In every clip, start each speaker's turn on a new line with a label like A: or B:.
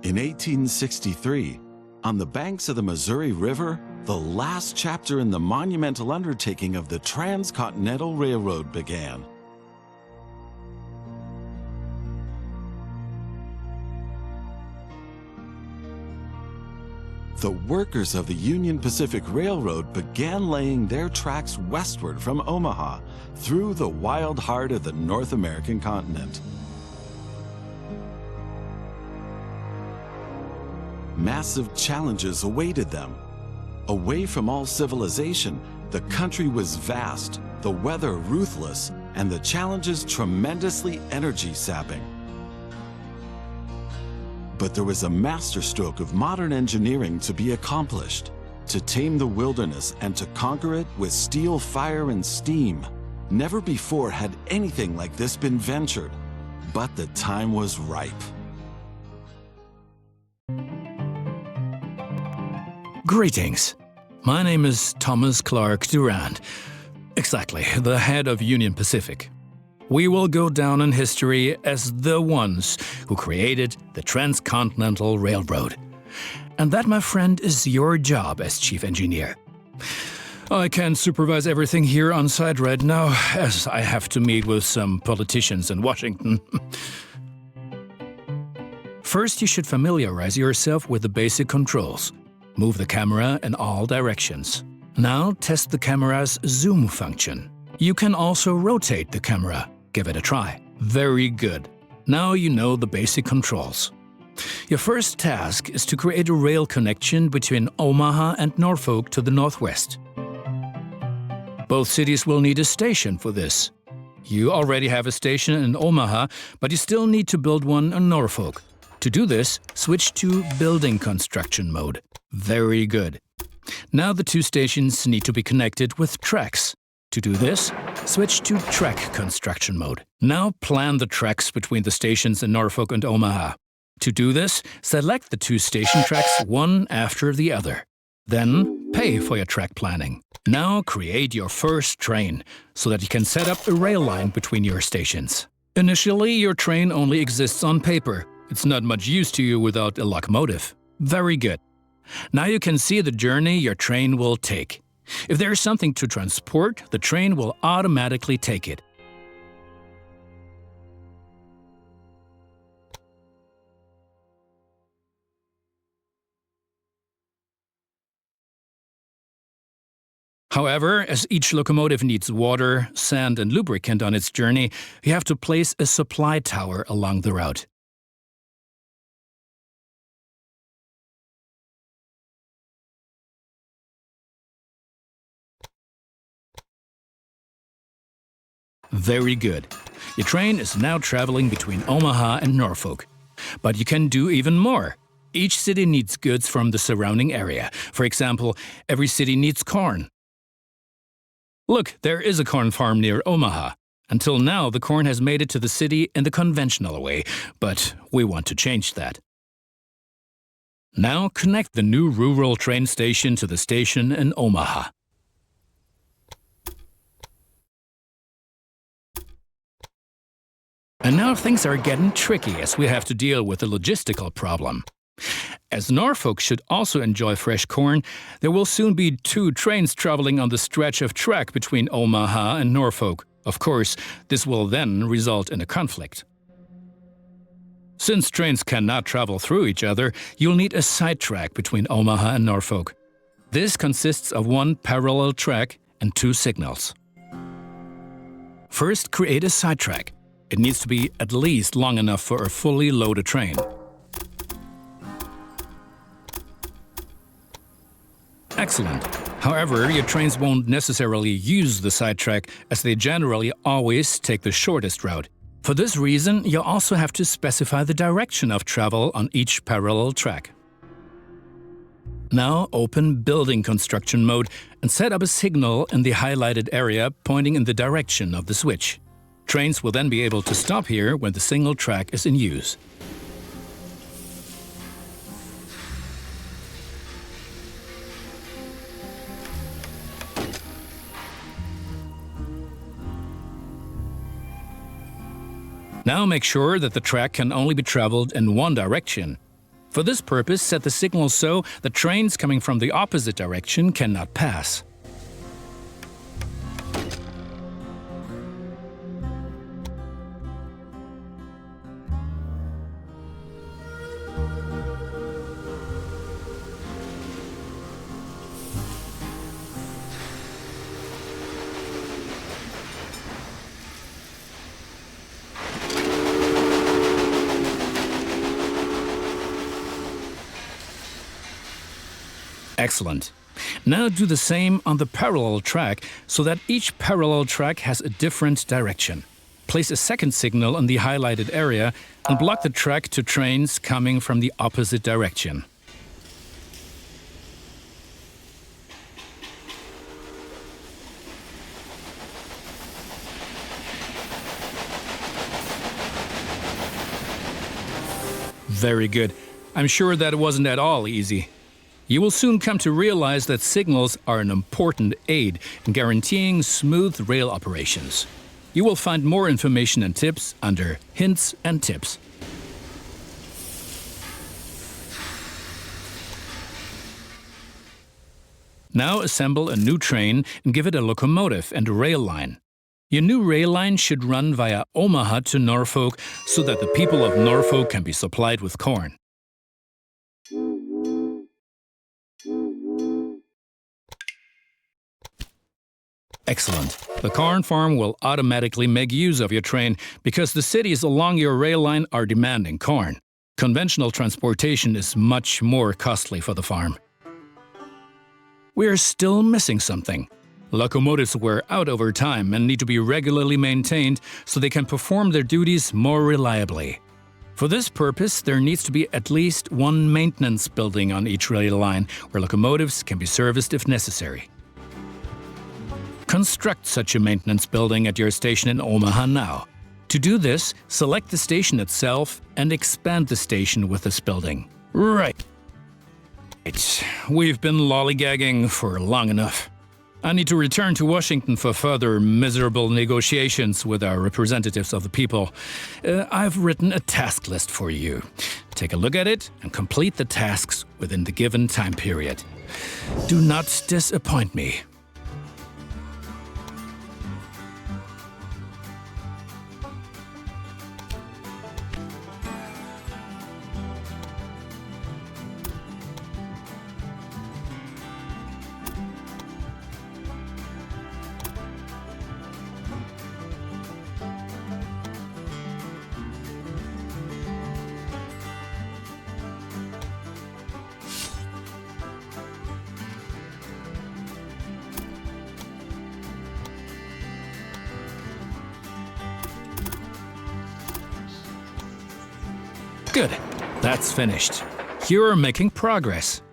A: In 1863, on the banks of the Missouri River, the last chapter in the monumental undertaking of the Transcontinental Railroad began. The workers of the Union Pacific Railroad began laying their tracks westward from Omaha through the wild heart of the North American continent. Massive challenges awaited them. Away from all civilization, the country was vast, the weather ruthless, and the challenges tremendously energy-sapping. But there was a masterstroke of modern engineering to be accomplished, to tame the wilderness and to conquer it with steel, fire, and steam. Never before had anything like this been ventured, but the time was ripe.
B: Greetings. My name is Thomas Clark Durand. Exactly, the head of Union Pacific. We will go down in history as the ones who created the Transcontinental Railroad. And that, my friend, is your job as chief engineer. I can't supervise everything here on site right now, as I have to meet with some politicians in Washington. First, you should familiarize yourself with the basic controls. Move the camera in all directions. Now test the camera's zoom function. You can also rotate the camera. Give it a try. Very good. Now you know the basic controls. Your first task is to create a rail connection between Omaha and Norfolk to the northwest. Both cities will need a station for this. You already have a station in Omaha, but you still need to build one in Norfolk. To do this, switch to building construction mode. Very good. Now the two stations need to be connected with tracks. To do this, switch to track construction mode. Now plan the tracks between the stations in Norfolk and Omaha. To do this, select the two station tracks one after the other. Then pay for your track planning. Now create your first train so that you can set up a rail line between your stations. Initially, your train only exists on paper. It's not much use to you without a locomotive. Very good. Now you can see the journey your train will take. If there is something to transport, the train will automatically take it. However, as each locomotive needs water, sand, and lubricant on its journey, you have to place a supply tower along the route. Very good. Your train is now traveling between Omaha and Norfolk. But you can do even more. Each city needs goods from the surrounding area. For example, every city needs corn. Look, there is a corn farm near Omaha. Until now, the corn has made it to the city in the conventional way, but we want to change that. Now connect the new rural train station to the station in Omaha. And now things are getting tricky as we have to deal with a logistical problem. As Norfolk should also enjoy fresh corn, there will soon be two trains traveling on the stretch of track between Omaha and Norfolk. Of course, this will then result in a conflict. Since trains cannot travel through each other, you'll need a side track between Omaha and Norfolk. This consists of one parallel track and two signals. First, create a side track. It needs to be at least long enough for a fully loaded train. Excellent. However, your trains won't necessarily use the sidetrack, as they generally always take the shortest route. For this reason, you also have to specify the direction of travel on each parallel track. Now open Building Construction mode and set up a signal in the highlighted area pointing in the direction of the switch. Trains will then be able to stop here when the single track is in use. Now make sure that the track can only be traveled in one direction. For this purpose, set the signal so that trains coming from the opposite direction cannot pass. Excellent. Now do the same on the parallel track so that each parallel track has a different direction. Place a second signal in the highlighted area and block the track to trains coming from the opposite direction. Very good. I'm sure that it wasn't at all easy. You will soon come to realize that signals are an important aid in guaranteeing smooth rail operations. You will find more information and tips under Hints and Tips. Now assemble a new train and give it a locomotive and a rail line. Your new rail line should run via Omaha to Norfolk so that the people of Norfolk can be supplied with corn. Excellent. The corn farm will automatically make use of your train because the cities along your rail line are demanding corn. Conventional transportation is much more costly for the farm. We are still missing something. Locomotives wear out over time and need to be regularly maintained so they can perform their duties more reliably. For this purpose, there needs to be at least one maintenance building on each rail line where locomotives can be serviced if necessary. Construct such a maintenance building at your station in Omaha now. To do this, select the station itself and expand the station with this building. Right. We've been lollygagging for long enough. I need to return to Washington for further miserable negotiations with our representatives of the people. I've written a task list for you. Take a look at it and complete the tasks within the given time period. Do not disappoint me. Good. That's finished. You're making progress.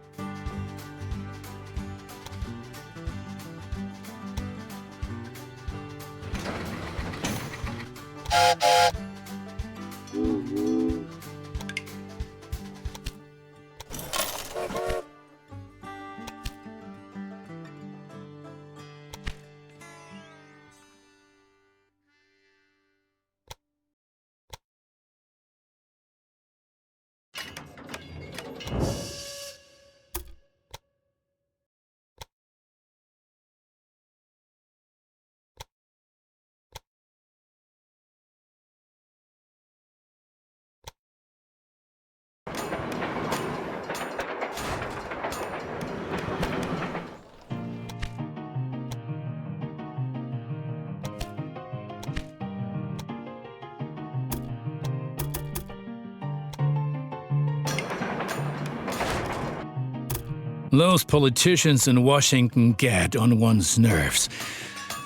B: Those politicians in Washington get on one's nerves.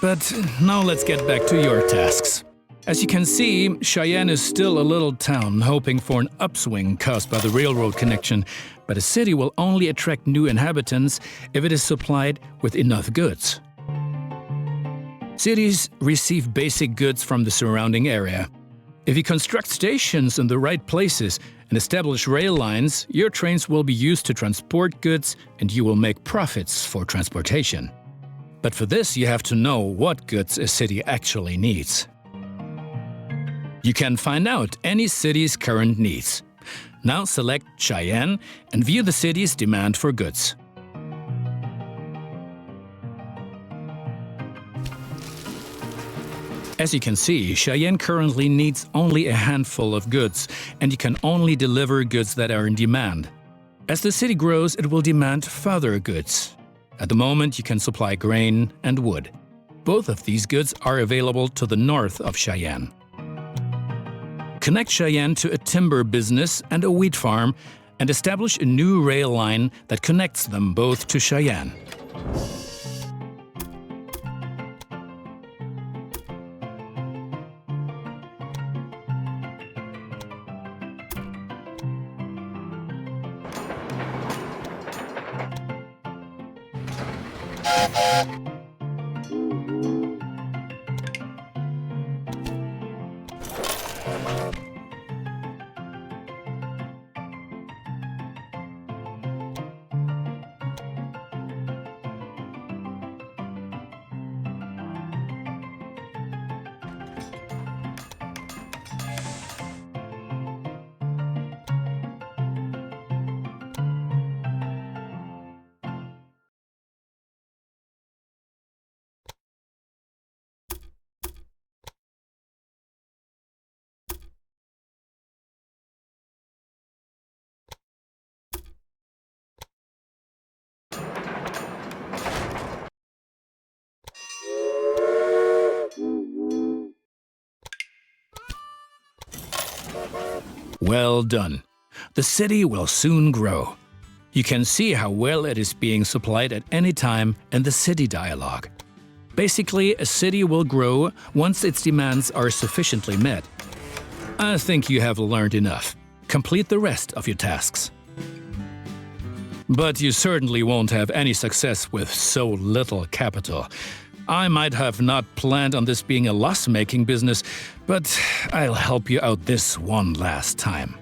B: But now let's get back to your tasks. As you can see, Cheyenne is still a little town hoping for an upswing caused by the railroad connection, but a city will only attract new inhabitants if it is supplied with enough goods. Cities receive basic goods from the surrounding area. If you construct stations in the right places and establish rail lines, your trains will be used to transport goods and you will make profits for transportation. But for this, you have to know what goods a city actually needs. You can find out any city's current needs. Now select Cheyenne and view the city's demand for goods. As you can see, Cheyenne currently needs only a handful of goods, and you can only deliver goods that are in demand. As the city grows, it will demand further goods. At the moment, you can supply grain and wood. Both of these goods are available to the north of Cheyenne. Connect Cheyenne to a timber business and a wheat farm, and establish a new rail line that connects them both to Cheyenne. Well done. The city will soon grow. You can see how well it is being supplied at any time in the city dialogue. Basically, a city will grow once its demands are sufficiently met. I think you have learned enough. Complete the rest of your tasks. But you certainly won't have any success with so little capital. I might have not planned on this being a loss-making business, but I'll help you out this one last time.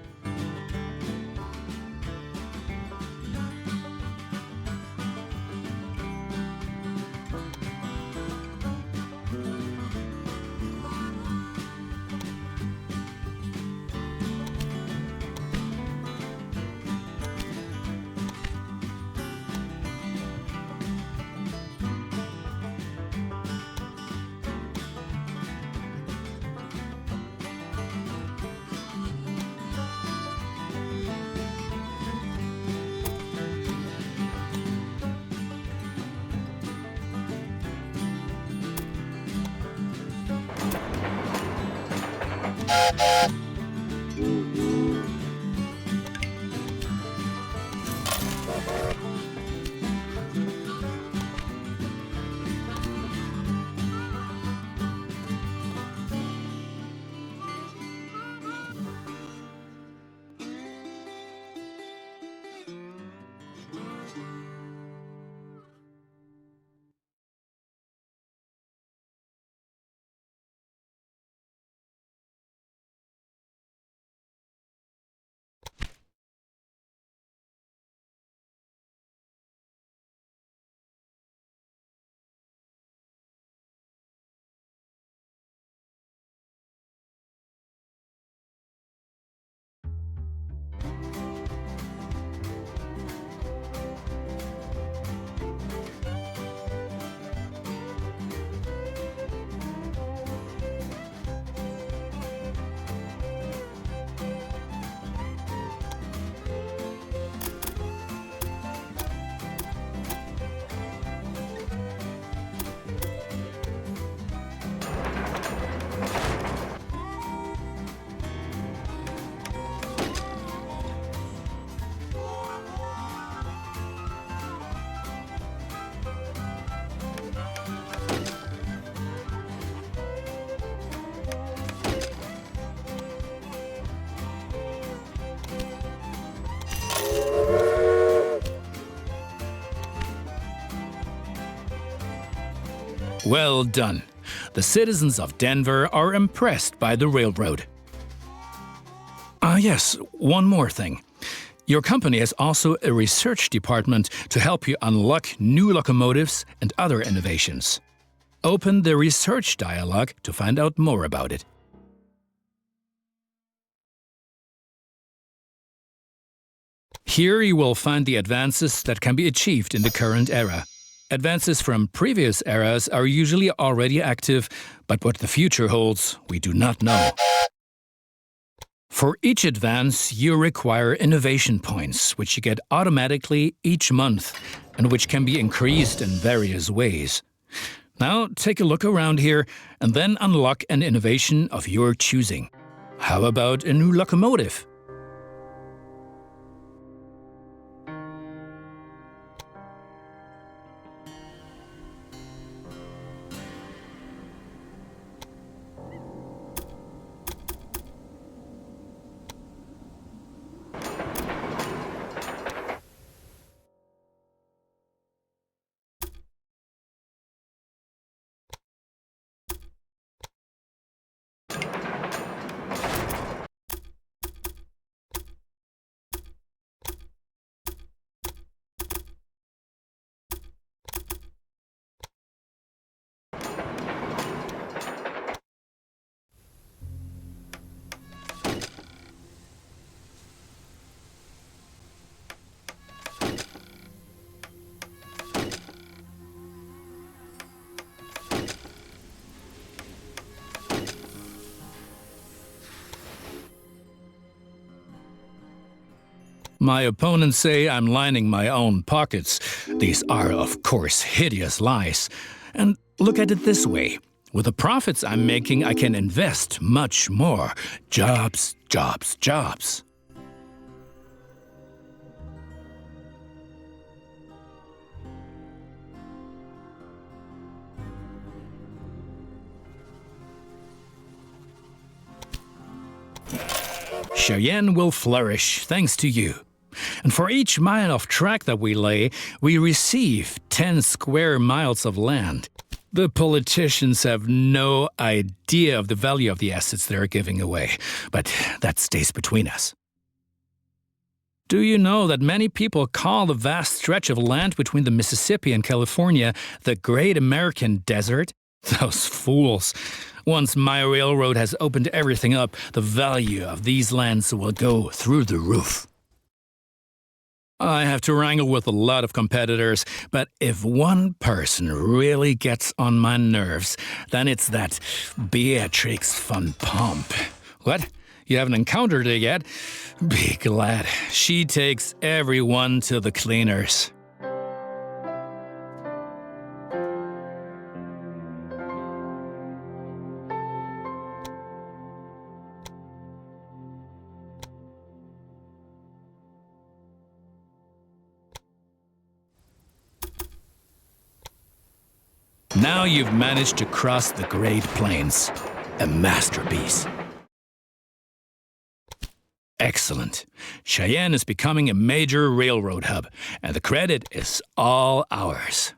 B: Well done. The citizens of Denver are impressed by the railroad. Yes, one more thing. Your company has also a research department to help you unlock new locomotives and other innovations. Open the research dialogue to find out more about it. Here you will find the advances that can be achieved in the current era. Advances from previous eras are usually already active, but what the future holds, we do not know. For each advance, you require innovation points, which you get automatically each month, and which can be increased in various ways. Now, take a look around here, and then unlock an innovation of your choosing. How about a new locomotive? My opponents say I'm lining my own pockets. These are, of course, hideous lies. And look at it this way. With the profits I'm making, I can invest much more. Jobs, jobs, jobs. Cheyenne will flourish thanks to you. And for each mile of track that we lay, we receive 10 square miles of land. The politicians have no idea of the value of the assets they're giving away, but that stays between us. Do you know that many people call the vast stretch of land between the Mississippi and California the Great American Desert? Those fools. Once my railroad has opened everything up, the value of these lands will go through the roof. I have to wrangle with a lot of competitors, but if one person really gets on my nerves, then it's that Beatrix von Pomp. What? You haven't encountered her yet? Be glad. She takes everyone to the cleaners. Now you've managed to cross the Great Plains. A masterpiece. Excellent. Cheyenne is becoming a major railroad hub, and the credit is all ours.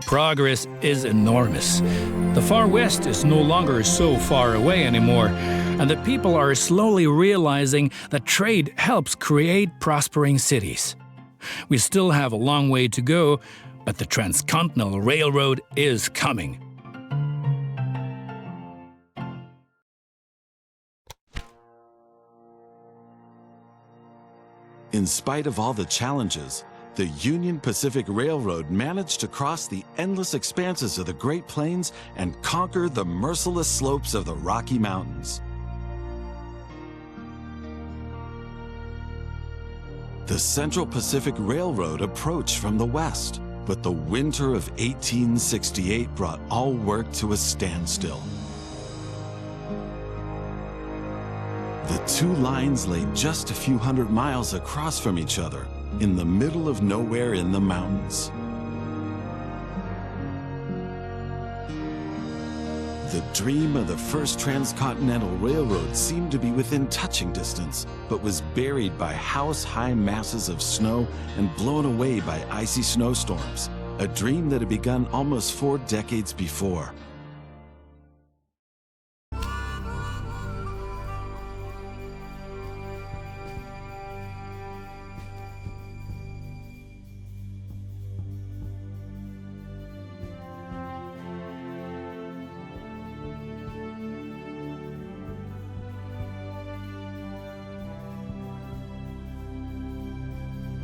B: Progress is enormous. The far west is no longer so far away anymore, and the people are slowly realizing that trade helps create prospering cities. We still have a long way to go, but the Transcontinental Railroad is coming.
A: In spite of all the challenges, the Union Pacific Railroad managed to cross the endless expanses of the Great Plains and conquer the merciless slopes of the Rocky Mountains. The Central Pacific Railroad approached from the west, but the winter of 1868 brought all work to a standstill. The two lines lay just a few hundred miles across from each other, in the middle of nowhere in the mountains. The dream of the first transcontinental railroad seemed to be within touching distance, but was buried by house-high masses of snow and blown away by icy snowstorms, a dream that had begun almost 4 decades before.